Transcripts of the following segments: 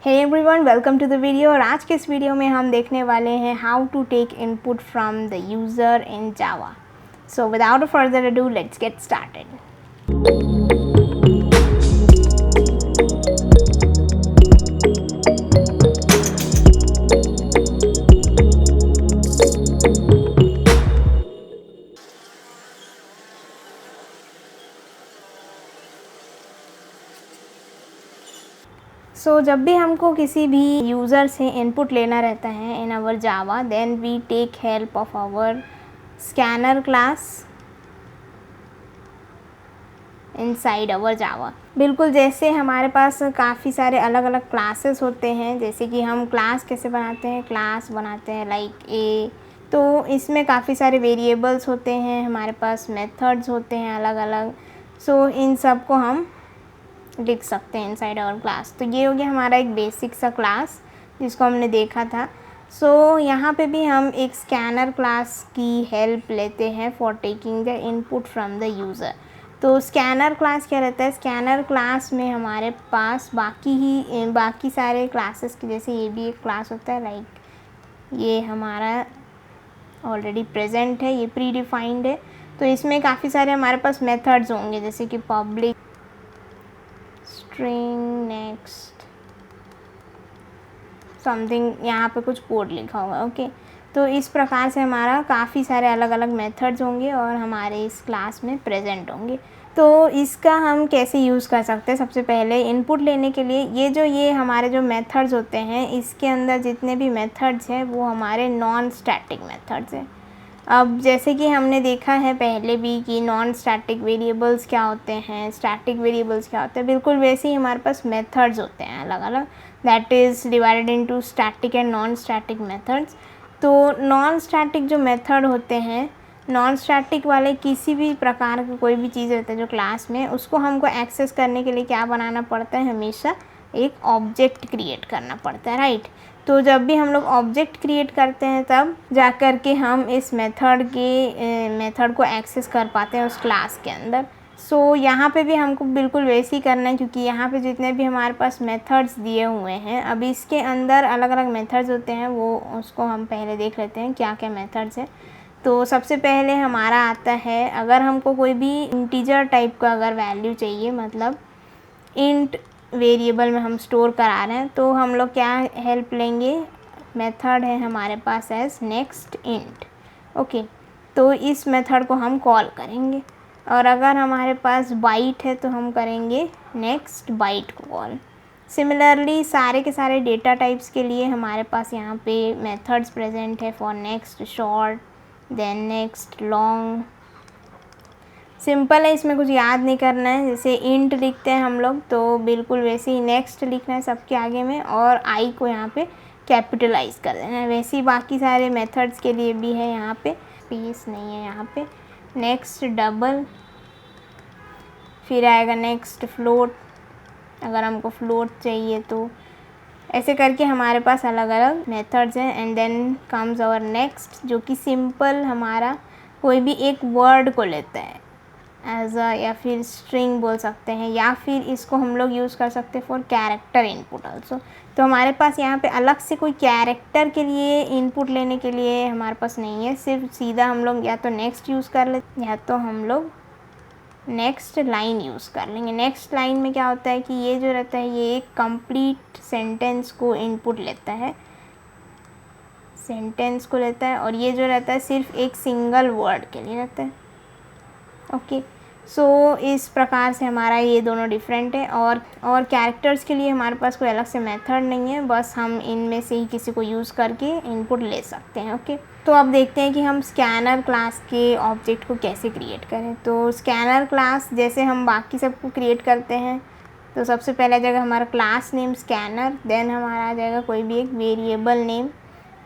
Hey everyone, welcome to the video. और आज के इस वीडियो में हम देखने वाले हैं how to take input from the user in Java. So without further ado let's get started. जब भी हमको किसी भी यूज़र से इनपुट लेना रहता है in our Java, then we take help of our scanner class inside our Java. बिल्कुल जैसे हमारे पास काफ़ी सारे अलग अलग क्लासेस होते हैं, जैसे कि हम क्लास कैसे बनाते हैं, क्लास बनाते हैं लाइक ए, तो इसमें काफ़ी सारे वेरिएबल्स होते हैं, हमारे पास मेथड्स होते हैं अलग अलग। इन सब को हम लिख सकते हैं इनसाइड आवर क्लास। तो ये हो गया हमारा एक बेसिक सा क्लास जिसको हमने देखा था। यहाँ पे भी हम एक स्कैनर क्लास की हेल्प लेते हैं for taking the input from the user. तो स्कैनर क्लास क्या रहता है, स्कैनर क्लास में हमारे पास बाकी सारे क्लासेस के जैसे ये भी एक क्लास होता है, लाइक ये हमारा ऑलरेडी प्रेजेंट है, ये प्री डिफाइंड है। तो इसमें काफ़ी सारे हमारे पास मेथड्स होंगे, जैसे कि पब्लिक स्ट्रिंग नेक्स्ट समथिंग, यहाँ पे कुछ कोड लिखा होगा। ओके, तो इस प्रकार से हमारा काफ़ी सारे अलग अलग मेथड्स होंगे और हमारे इस क्लास में प्रेजेंट होंगे। तो इसका हम कैसे यूज़ कर सकते हैं, सबसे पहले इनपुट लेने के लिए ये हमारे जो मेथड्स होते हैं, इसके अंदर जितने भी मेथड्स हैं वो हमारे नॉन स्टैटिक मेथड्स हैं। अब जैसे कि हमने देखा है पहले भी कि नॉन स्टैटिक वेरिएबल्स क्या होते हैं, स्टैटिक वेरिएबल्स क्या होते हैं, बिल्कुल वैसे ही हमारे पास मेथड्स होते हैं अलग अलग, that is divided into static and non static methods. तो नॉन स्टैटिक जो मेथड होते हैं, नॉन स्टैटिक वाले किसी भी प्रकार का कोई भी चीज़ रहता है जो क्लास में, उसको हमको एक्सेस करने के लिए क्या बनाना पड़ता है, हमेशा एक ऑब्जेक्ट क्रिएट करना पड़ता है, राइट। तो जब भी हम लोग ऑब्जेक्ट क्रिएट करते हैं तब जा कर के हम इस मेथड को एक्सेस कर पाते हैं उस क्लास के अंदर। यहाँ पे भी हमको बिल्कुल वैसे ही करना है, क्योंकि यहाँ पे जितने भी हमारे पास मेथड्स दिए हुए हैं, अब इसके अंदर अलग अलग मेथड्स होते हैं, वो उसको हम पहले देख लेते हैं क्या क्या मेथड्स हैं। तो सबसे पहले हमारा आता है, अगर हमको कोई भी इंटीजर टाइप का अगर वैल्यू चाहिए, मतलब इंट वेरिएबल में हम स्टोर करा रहे हैं, तो हम लोग क्या हेल्प लेंगे, मेथड है हमारे पास एज नेक्स्ट इंट। ओके, तो इस मेथड को हम कॉल करेंगे। और अगर हमारे पास बाइट है तो हम करेंगे नेक्स्ट बाइट को कॉल। सिमिलरली सारे के सारे डेटा टाइप्स के लिए हमारे पास यहाँ पे मेथड्स प्रेजेंट है for next short, then next long. Simple है, इसमें कुछ याद नहीं करना है। जैसे इंट लिखते हैं हम लोग, तो बिल्कुल वैसे ही नेक्स्ट लिखना है सबके आगे में, और आई को यहाँ पे कैपिटलाइज कर देना है। वैसे ही बाकी सारे मेथड्स के लिए भी है, यहाँ पे स्पेस नहीं है, यहाँ पे नेक्स्ट डबल, फिर आएगा नेक्स्ट फ्लोट, अगर हमको फ्लोट चाहिए तो। ऐसे करके हमारे पास अलग अलग मेथड्स हैं। And then comes our next, जो कि सिंपल हमारा कोई भी एक वर्ड को लेता है एज अ, या फिर स्ट्रिंग बोल सकते हैं, या फिर इसको हम लोग यूज़ कर सकते हैं फॉर कैरेक्टर इनपुट आल्सो। तो हमारे पास यहाँ पे अलग से कोई कैरेक्टर के लिए इनपुट लेने के लिए हमारे पास नहीं है, सिर्फ सीधा हम लोग या तो नेक्स्ट यूज़ कर लेते या तो हम लोग नेक्स्ट लाइन यूज़ कर लेंगे। नेक्स्ट लाइन में क्या होता है कि ये जो रहता है, ये एक कंप्लीट सेंटेंस को इनपुट लेता है, सेंटेंस को लेता है, और ये जो रहता है सिर्फ एक सिंगल वर्ड के लिए रहता है। ओके, इस प्रकार से हमारा ये दोनों डिफरेंट है। और कैरेक्टर्स के लिए हमारे पास कोई अलग से मेथड नहीं है, बस हम इनमें से ही किसी को यूज़ करके इनपुट ले सकते हैं। ओके, तो अब देखते हैं कि हम स्कैनर क्लास के ऑब्जेक्ट को कैसे क्रिएट करें। तो स्कैनर क्लास जैसे हम बाकी सबको क्रिएट करते हैं, तो सबसे पहले जगह हमारा क्लास नेम स्कैनर, देन हमारा आ जाएगा कोई भी एक वेरिएबल नेम।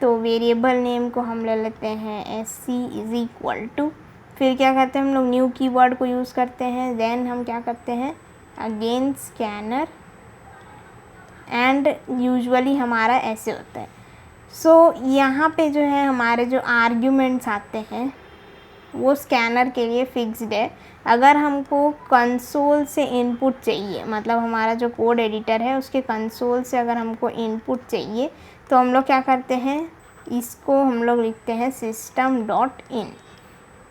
तो वेरिएबल नेम को हम ले लेते हैं sc=, फिर क्या करते हैं हम लोग न्यू कीवर्ड को यूज़ करते हैं, देन हम क्या करते हैं अगेन स्कैनर, एंड यूजुअली हमारा ऐसे होता है। यहाँ पे जो है हमारे जो आर्ग्यूमेंट्स आते हैं, वो स्कैनर के लिए फिक्स्ड है। अगर हमको कंसोल से इनपुट चाहिए, मतलब हमारा जो कोड एडिटर है उसके कंसोल से अगर हमको इनपुट चाहिए तो हम लोग क्या करते हैं, इसको हम लोग लिखते हैं system.in।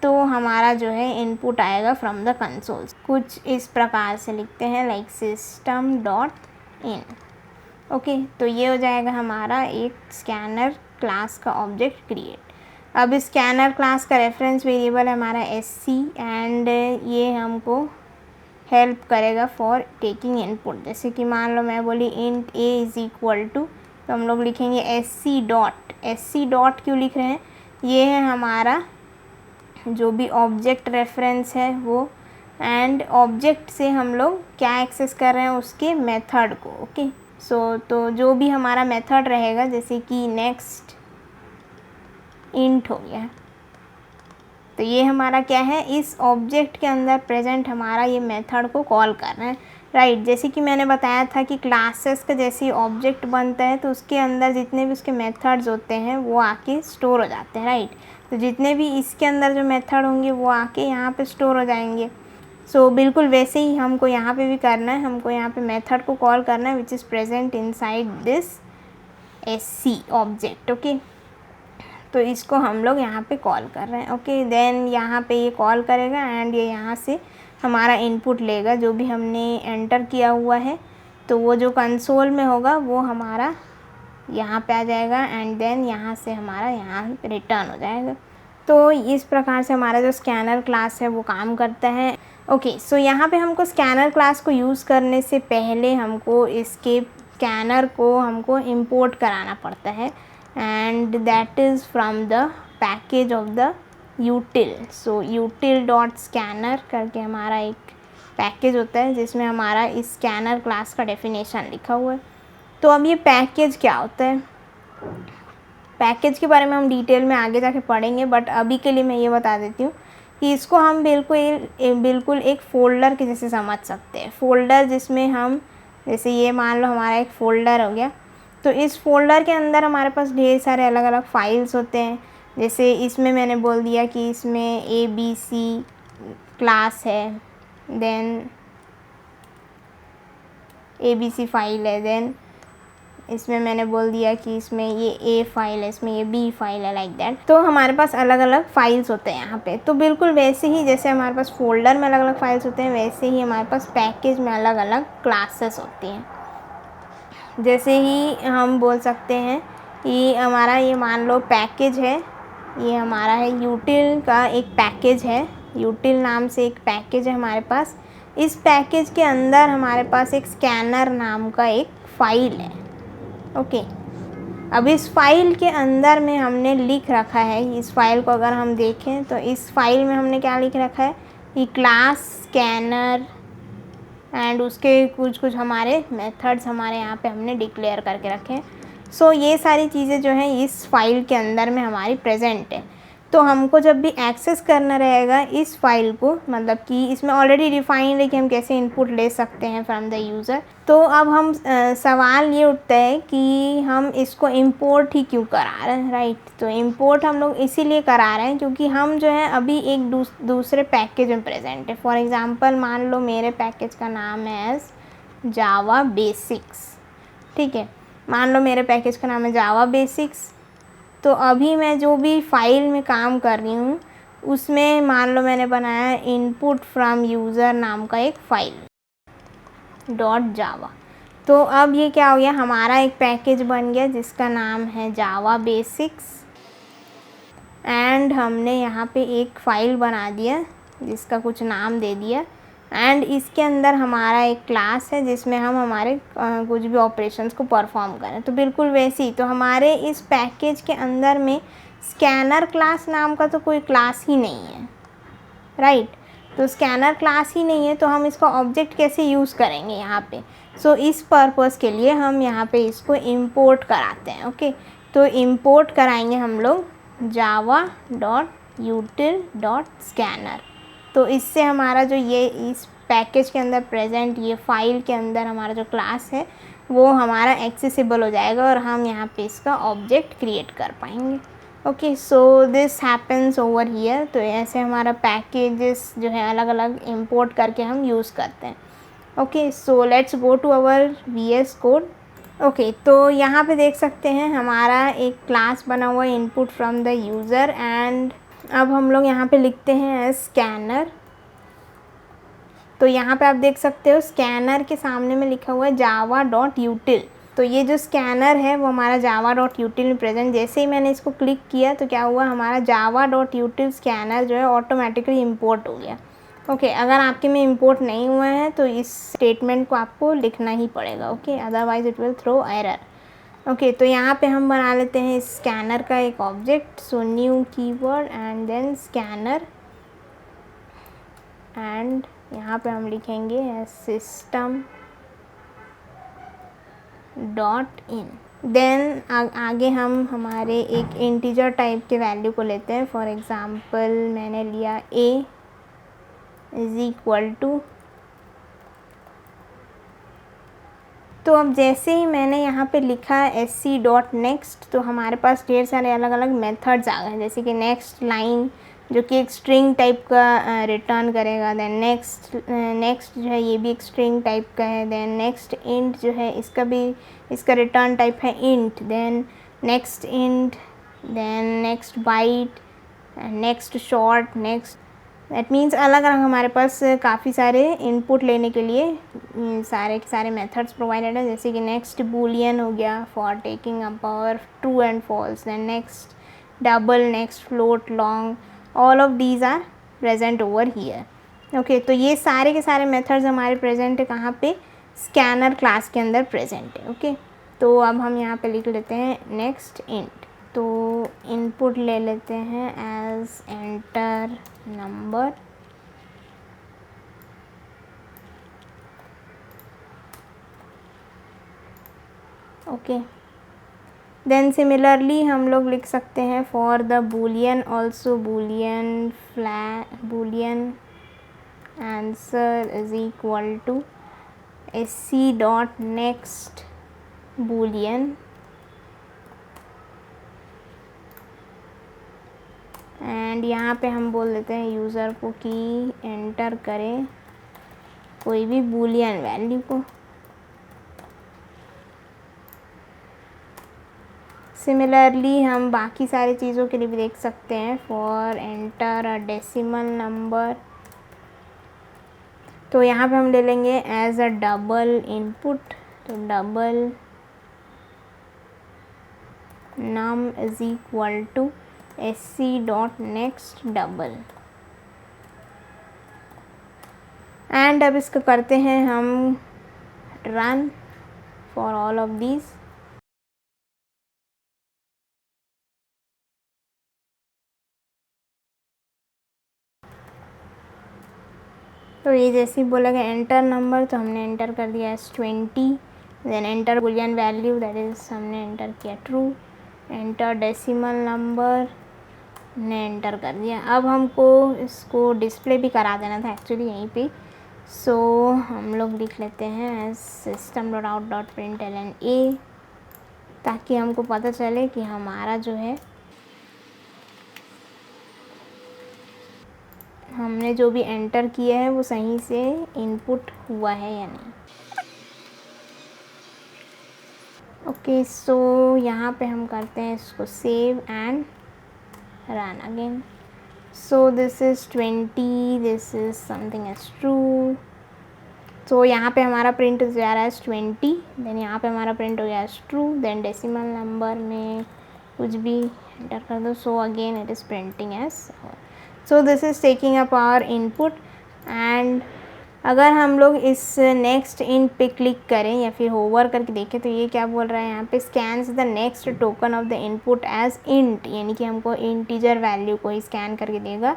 तो हमारा जो है इनपुट आएगा फ्रॉम द कंसोल। कुछ इस प्रकार से लिखते हैं लाइक system.in। ओके, तो ये हो जाएगा हमारा एक स्कैनर क्लास का ऑब्जेक्ट क्रिएट। अब स्कैनर क्लास का रेफरेंस वेरिएबल है हमारा sc एंड ये हमको हेल्प करेगा फॉर टेकिंग इनपुट। जैसे कि मान लो मैं बोली int a is equal to, तो हम लोग लिखेंगे sc डॉट क्यों लिख रहे हैं, ये है हमारा जो भी ऑब्जेक्ट रेफरेंस है वो, एंड ऑब्जेक्ट से हम लोग क्या एक्सेस कर रहे हैं, उसके मेथड को। ओके, सो तो जो भी हमारा मेथड रहेगा, जैसे कि नेक्स्ट इंट हो गया, तो ये हमारा क्या है, इस ऑब्जेक्ट के अंदर प्रेजेंट हमारा ये मेथड को कॉल कर रहे हैं, राइट। जैसे कि मैंने बताया था कि क्लासेस का जैसे ऑब्जेक्ट बनता है तो उसके अंदर जितने भी उसके मेथड्स होते हैं वो आके स्टोर हो जाते हैं, राइट। तो जितने भी इसके अंदर जो मेथड होंगे वो आके यहाँ पे स्टोर हो जाएंगे। सो बिल्कुल वैसे ही हमको यहाँ पे भी करना है, हमको यहाँ पे मेथड को कॉल करना है which is present inside this sc object. Okay, तो इसको हम लोग यहाँ पे कॉल कर रहे हैं। ओके, देन यहाँ पे ये कॉल करेगा एंड ये यहाँ से हमारा इनपुट लेगा जो भी हमने एंटर किया हुआ है, तो वो जो कंसोल में होगा वो हमारा यहाँ पे आ जाएगा एंड देन यहाँ से हमारा यहाँ रिटर्न हो जाएगा। तो इस प्रकार से हमारा जो स्कैनर क्लास है वो काम करता है। ओके, सो यहाँ पे हमको स्कैनर क्लास को यूज़ करने से पहले हमको इसके स्कैनर को हमको इम्पोर्ट कराना पड़ता है and that is from the package of the util। So util.scanner करके हमारा एक पैकेज होता है जिसमें हमारा इस स्कैनर क्लास का डेफिनेशन लिखा हुआ है। तो अब ये पैकेज क्या होता है, पैकेज के बारे में हम डिटेल में आगे जाके पढ़ेंगे, बट अभी के लिए मैं ये बता देती हूँ कि इसको हम बिल्कुल एक फ़ोल्डर के जैसे समझ सकते हैं। फ़ोल्डर जिसमें हम, जैसे ये मान लो हमारा एक फ़ोल्डर हो गया, तो इस फोल्डर के अंदर हमारे पास ढेर सारे अलग अलग फाइल्स होते हैं। जैसे इसमें मैंने बोल दिया कि इसमें ABC क्लास है, देन ABC फाइल है, देन इसमें मैंने बोल दिया कि इसमें ये A फाइल है, इसमें ये B फाइल है, लाइक दैट। तो हमारे पास अलग अलग फाइल्स होते हैं यहाँ पे। तो बिल्कुल वैसे ही जैसे हमारे पास फोल्डर में अलग अलग फाइल्स होते हैं, वैसे ही हमारे पास पैकेज में अलग अलग क्लासेस होती हैं। जैसे ही हम बोल सकते हैं कि हमारा ये मान लो पैकेज है, ये हमारा है util का एक पैकेज है, util नाम से एक पैकेज है हमारे पास। इस पैकेज के अंदर हमारे पास एक स्कैनर नाम का एक फ़ाइल है। ओके, अब इस फाइल के अंदर में हमने लिख रखा है, इस फाइल को अगर हम देखें तो इस फाइल में हमने क्या लिख रखा है कि क्लास स्कैनर एंड उसके कुछ हमारे मेथड्स हमारे यहाँ पे हमने डिक्लेयर करके रखे हैं। सो ये सारी चीज़ें जो हैं इस फाइल के अंदर में हमारी प्रेजेंट है। तो हमको जब भी एक्सेस करना रहेगा इस फाइल को, मतलब कि इसमें ऑलरेडी डिफाइंड है कि हम कैसे इनपुट ले सकते हैं फ्रॉम द यूज़र। तो अब हम सवाल ये उठता है कि हम इसको इंपोर्ट ही क्यों करा रहे हैं, राइट। तो इंपोर्ट हम लोग इसीलिए करा रहे हैं क्योंकि हम जो है अभी एक दूसरे पैकेज में प्रेजेंट है। फॉर एग्ज़ाम्पल मान लो मेरे पैकेज का नाम है जावा बेसिक्स, ठीक है। मान लो मेरे पैकेज का नाम है जावा बेसिक्स। तो अभी मैं जो भी फाइल में काम कर रही हूँ उसमें मान लो मैंने बनाया इनपुट फ्रॉम यूज़र नाम का एक फ़ाइल .java। तो अब ये क्या हो गया, हमारा एक पैकेज बन गया जिसका नाम है जावा बेसिक्स एंड हमने यहाँ पे एक फ़ाइल बना दिया जिसका कुछ नाम दे दिया एंड इसके अंदर हमारा एक क्लास है जिसमें हम हमारे कुछ भी ऑपरेशंस को परफॉर्म करें। तो बिल्कुल वैसे ही तो हमारे इस पैकेज के अंदर में स्कैनर क्लास नाम का तो कोई क्लास ही नहीं है, राइट। तो स्कैनर क्लास ही नहीं है तो हम इसका ऑब्जेक्ट कैसे यूज़ करेंगे यहाँ पे। सो इस पर्पज़ के लिए हम यहाँ पे इसको इंपोर्ट कराते हैं। ओके, तो इंपोर्ट कराएंगे हम लोग java.util.scanner। तो इससे हमारा जो ये इस पैकेज के अंदर प्रेजेंट ये फ़ाइल के अंदर हमारा जो क्लास है वो हमारा एक्सेसिबल हो जाएगा और हम यहाँ पे इसका ऑब्जेक्ट क्रिएट कर पाएंगे। Okay, so this happens over here. तो ऐसे हमारा पैकेजेस जो है अलग अलग इंपोर्ट करके हम यूज़ करते हैं। Okay, so let's go to our VS code. Okay, तो यहाँ पे देख सकते हैं हमारा एक क्लास बना हुआ है input from the user, and अब हम लोग यहाँ पे लिखते हैं एज स्कैनर। तो यहाँ पे आप देख सकते हो स्कैनर के सामने में लिखा हुआ है java.util। तो ये जो स्कैनर है वो हमारा java.util में प्रेजेंट। जैसे ही मैंने इसको क्लिक किया तो क्या हुआ, हमारा java.util स्कैनर जो है ऑटोमेटिकली इंपोर्ट हो गया। ओके, अगर आपके में इंपोर्ट नहीं हुआ है तो इस स्टेटमेंट को आपको लिखना ही पड़ेगा। Okay, otherwise it will throw error. Okay, तो यहाँ पे हम बना लेते हैं इस स्कैनर का एक object. So new keyword and then scanner, and यहाँ पे हम लिखेंगे सिस्टम डॉट इन। देन आगे हम हमारे एक इंटीजर टाइप के वैल्यू को लेते हैं। फॉर एग्ज़ाम्पल मैंने लिया a इज़ इक्वल टू। तो अब जैसे ही मैंने यहाँ पे लिखा sc.next, तो हमारे पास ढेर सारे अलग अलग मेथड्स आ गए, जैसे कि नेक्स्ट लाइन जो कि एक स्ट्रिंग टाइप का रिटर्न करेगा। देन नेक्स्ट जो है ये भी एक स्ट्रिंग टाइप का है। देन नेक्स्ट इंट जो है इसका रिटर्न टाइप है int. Then next int, then next byte, next short, next. That means अलग अलग हमारे पास काफ़ी सारे इनपुट लेने के लिए सारे के सारे मेथड्स प्रोवाइडेड है। जैसे कि नेक्स्ट बूलियन हो गया फॉर टेकिंग अप और true and false. Then next double, next float, long, all of these are present over here. Okay, तो ये सारे के सारे मेथड्स हमारे प्रेजेंट है कहाँ पे, स्कैनर क्लास के अंदर प्रेजेंट है। ओके, तो अब हम यहाँ पे लिख लेते हैं नेक्स्ट इंट। तो इनपुट ले लेते हैं as enter number. Okay, then similarly हम लोग लिख सकते हैं for the boolean also boolean answer is equal to sc.next boolean, and यहाँ पे हम बोल देते हैं यूज़र को कि एंटर करें कोई भी बूलियन वैल्यू को। सिमिलरली हम बाकी सारी चीज़ों के लिए भी देख सकते हैं for enter a decimal number. तो यहाँ पे हम ले लेंगे एज अ डबल इनपुट। तो double num is equal to sc.next double, and अब इसको करते हैं हम run for all of these. तो ये जैसे ही बोला गया एंटर नंबर, तो हमने एंटर कर दिया as 20। Then enter boolean value, that is हमने एंटर किया ट्रू। एंटर डेसिमल नंबर ने एंटर कर दिया। अब हमको इसको डिस्प्ले भी करा देना था एक्चुअली यहीं पे। सो हम लोग लिख लेते हैं एज system.out.println a, ताकि हमको पता चले कि हमारा जो है हमने जो भी एंटर किया है वो सही से इनपुट हुआ है या नहीं। ओके, सो यहाँ पे हम करते हैं इसको save and run again. So this is 20, this is something as true. So यहाँ पे हमारा प्रिंट जा रहा है 20, देन यहाँ पे हमारा प्रिंट हो गया ट्रू। देन डेसिमल नंबर में कुछ भी एंटर कर दो। So again it is printing as. So this is taking up our input. And अगर हम लोग इस नेक्स्ट इंट पे क्लिक करें या फिर होवर करके देखें तो ये क्या बोल रहा है यहाँ पे, scans the next token of the input as int, यानी कि हमको इंटीजर वैल्यू को ही स्कैन करके देगा।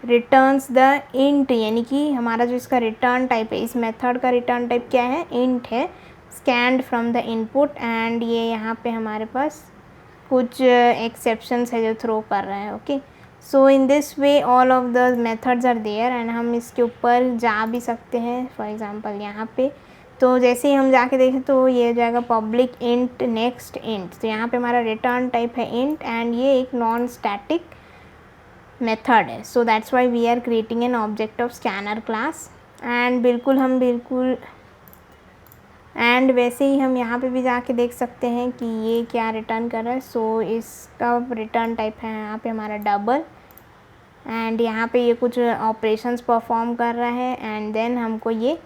रिटर्न्स द इंट, यानी कि हमारा जो इसका रिटर्न टाइप है, इस मेथड का रिटर्न टाइप क्या है, इंट है, scanned from the input. And ये यहाँ पे हमारे पास कुछ एक्सेप्शंस है जो थ्रो कर रहा है। Okay, so in this way all of the methods are there, and हम इसके ऊपर जा भी सकते हैं। फॉर एग्ज़ाम्पल यहाँ पे तो जैसे ही हम जाके देखें तो ये हो जाएगा पब्लिक इंट नेक्स्ट इंट। तो यहाँ पे हमारा रिटर्न टाइप है इंट एंड ये एक नॉन स्टैटिक मेथड है। So that's why we are creating an object of scanner class. And and वैसे ही हम यहाँ पे भी जाके देख सकते हैं कि ये क्या रिटर्न कर रहा है। सो इसका रिटर्न टाइप है यहाँ पे हमारा डबल एंड यहाँ पे ये कुछ ऑपरेशंस परफॉर्म कर रहा है एंड देन हमको ये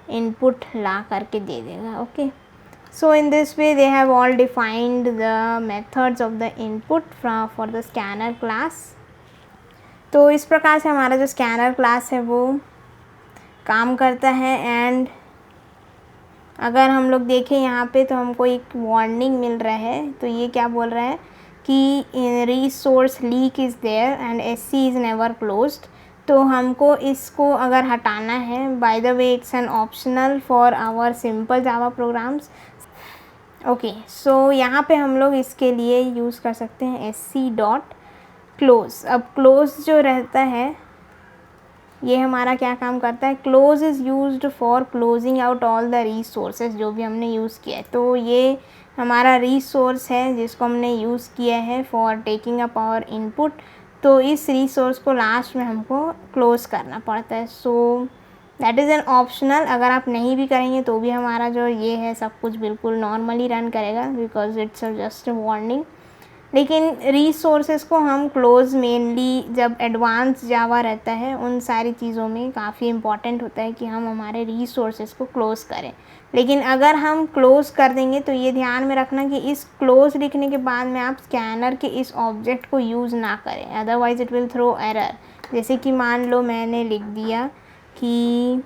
इनपुट ला करके दे देगा। Okay, so in this way they have all defined the methods of the input for the scanner class. तो इस प्रकार से हमारा जो स्कैनर क्लास है वो काम करता है। एंड अगर हम लोग देखें यहाँ पे तो हमको एक वार्निंग मिल रहा है। तो ये क्या बोल रहा है कि resource leak is there and SC is never closed. तो हमको इसको अगर हटाना है, by the way it's an optional for our simple Java programs. Okay, so यहाँ पे हम लोग इसके लिए यूज़ कर सकते हैं SC.close। अब क्लोज जो रहता है ये हमारा क्या काम करता है, close is used for closing out all the resources जो भी हमने यूज़ किया है। तो ये हमारा रिसोर्स है जिसको हमने यूज़ किया है for taking up our input. तो इस रिसोर्स को लास्ट में हमको क्लोज करना पड़ता है। So that is an optional. अगर आप नहीं भी करेंगे तो भी हमारा जो ये है सब कुछ बिल्कुल नॉर्मली रन करेगा because it's just a warning. लेकिन रिसोर्सेज को हम क्लोज मेनली जब एडवांस जावा रहता है उन सारी चीज़ों में काफ़ी इम्पॉर्टेंट होता है कि हम हमारे रिसोर्सेज को क्लोज़ करें। लेकिन अगर हम क्लोज़ कर देंगे तो ये ध्यान में रखना कि इस क्लोज लिखने के बाद में आप स्कैनर के इस ऑब्जेक्ट को यूज़ ना करें, otherwise it will throw error. जैसे कि मान लो मैंने लिख दिया कि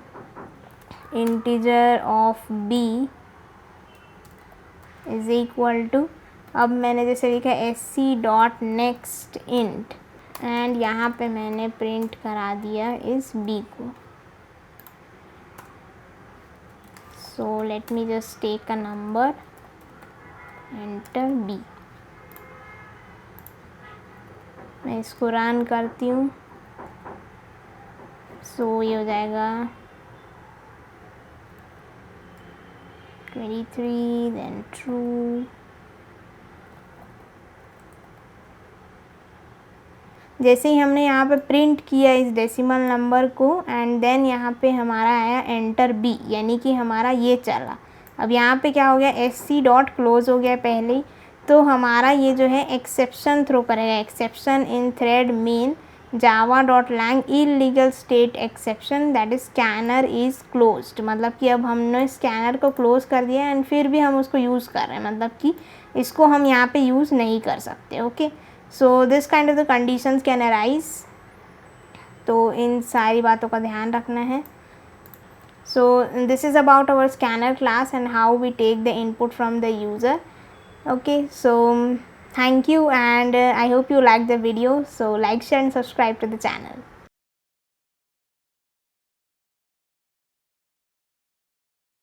integer of b is equal to, अब मैंने जैसे लिखा SC.next int एंड यहाँ पे मैंने प्रिंट करा दिया इस b को। So let me just take a number, enter b। मैं इसको रन करती हूँ। सो ये हो जाएगा 23 देन ट्रू। जैसे ही हमने यहाँ पे प्रिंट किया इस डेसिमल नंबर को एंड देन यहाँ पे हमारा आया एंटर b, यानी कि हमारा ये चला। अब यहाँ पे क्या हो गया, SC.close हो गया पहले ही। तो हमारा ये जो है एक्सेप्शन थ्रो करेगा, exception in thread main java.lang illegal state exception that is scanner is closed. मतलब कि अब हमने स्कैनर को क्लोज कर दिया एंड फिर भी हम उसको यूज़ कर रहे हैं, मतलब कि इसको हम यहाँ पे यूज़ नहीं कर सकते। Okay, so this kind of the conditions can arise. तो इन सारी बातों का ध्यान रखना है। So this is about our scanner class and how we take the input from the user. Okay, so thank you and I hope you liked the video. So like, share and subscribe to the channel.